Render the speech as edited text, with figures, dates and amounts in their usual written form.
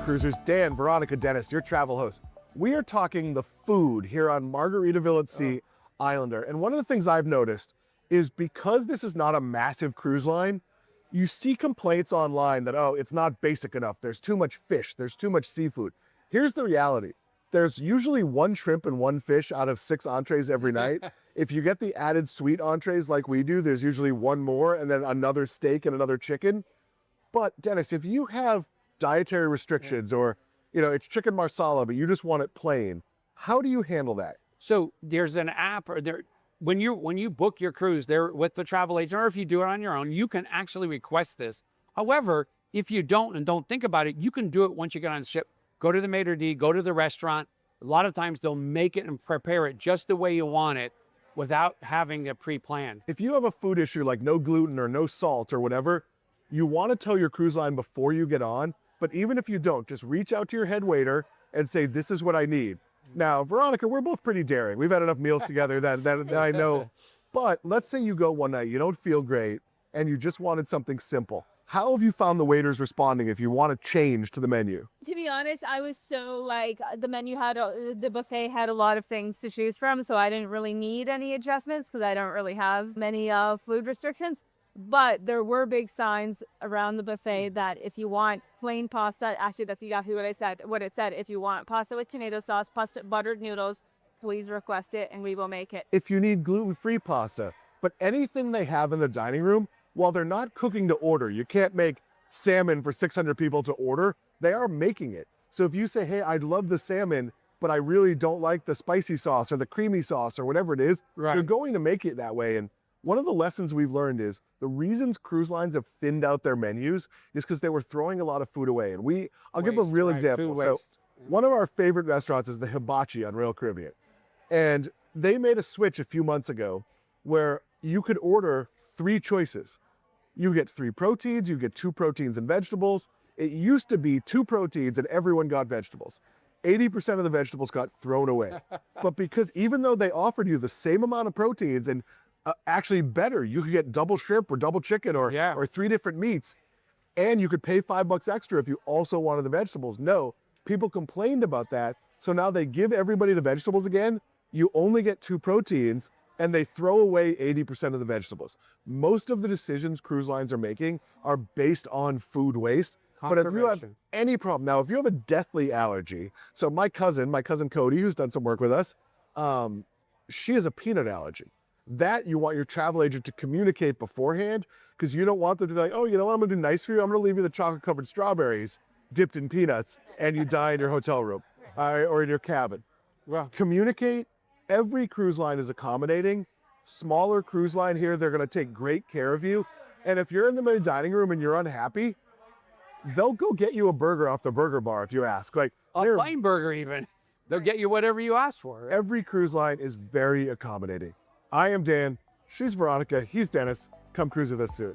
Cruisers. Dan, Veronica, Dennis, your travel host. We are talking the food here on Margaritaville at Sea Islander. And one of the things I've noticed is because this is not a massive cruise line, you see complaints online that, oh, it's not basic enough. There's too much fish. There's too much seafood. Here's the reality. There's usually one shrimp and one fish out of 6 entrees every night. If you get the added sweet entrees like we do, there's usually one more and then another steak and another chicken. But Dennis, if you have dietary restrictions or, you know, it's chicken marsala, but you just want it plain, how do you handle that? So there's an app or when you book your cruise there with the travel agent, or if you do it on your own, you can actually request this. However, if you don't think about it, you can do it once you get on the ship. Go to the Maître D, go to the restaurant. A lot of times they'll make it and prepare it just the way you want it without having it pre-planned. If you have a food issue like no gluten or no salt or whatever, you want to tell your cruise line before you get on. But even if you don't, just reach out to your head waiter and say, this is what I need. Now, Veronica, we're both pretty daring. We've had enough meals together that I know. But let's say you go one night, you don't feel great, and you just wanted something simple. How have you found the waiters responding if you want to change to the menu? To be honest, I was so like, the menu had, the buffet had a lot of things to choose from, so I didn't really need any adjustments because I don't really have many food restrictions. But there were big signs around the buffet that if you want plain pasta, actually that's exactly what it said. If you want pasta with tomato sauce, pasta, buttered noodles, please request it and we will make it. If you need gluten-free pasta, but anything they have in the dining room, while they're not cooking to order, you can't make salmon for 600 people to order, they are making it. So if you say, hey, I'd love the salmon, but I really don't like the spicy sauce or the creamy sauce or whatever it is, You're going to make it that way. And one of the lessons we've learned is the reasons cruise lines have thinned out their menus is because they were throwing a lot of food away. And I'll give a real example. So one of our favorite restaurants is the Hibachi on Royal Caribbean. And they made a switch a few months ago where you could order 3 choices. You get 3 proteins, you get 2 proteins and vegetables. It used to be 2 proteins and everyone got vegetables. 80% of the vegetables got thrown away. But because even though they offered you the same amount of proteins and actually better, you could get double shrimp or double chicken or 3 different meats, and you could pay $5 extra if you also wanted the vegetables. No, people complained about that. So now they give everybody the vegetables again. You only get 2 proteins and they throw away 80% of the vegetables. Most of the decisions cruise lines are making are based on food waste. But if you have any problem, now if you have a deathly allergy, so my cousin Cody, who's done some work with us, she has a peanut allergy. That you want your travel agent to communicate beforehand, because you don't want them to be like, oh, you know what, I'm gonna do nice for you. I'm gonna leave you the chocolate-covered strawberries dipped in peanuts, and you die in your hotel room or in your cabin. Communicate. Every cruise line is accommodating. Smaller cruise line here, they're gonna take great care of you. And if you're in the main dining room and you're unhappy, they'll go get you a burger off the burger bar if you ask. Like a plain burger even. They'll get you whatever you ask for. Every cruise line is very accommodating. I am Dan, she's Veronica, he's Dennis. Come cruise with us soon.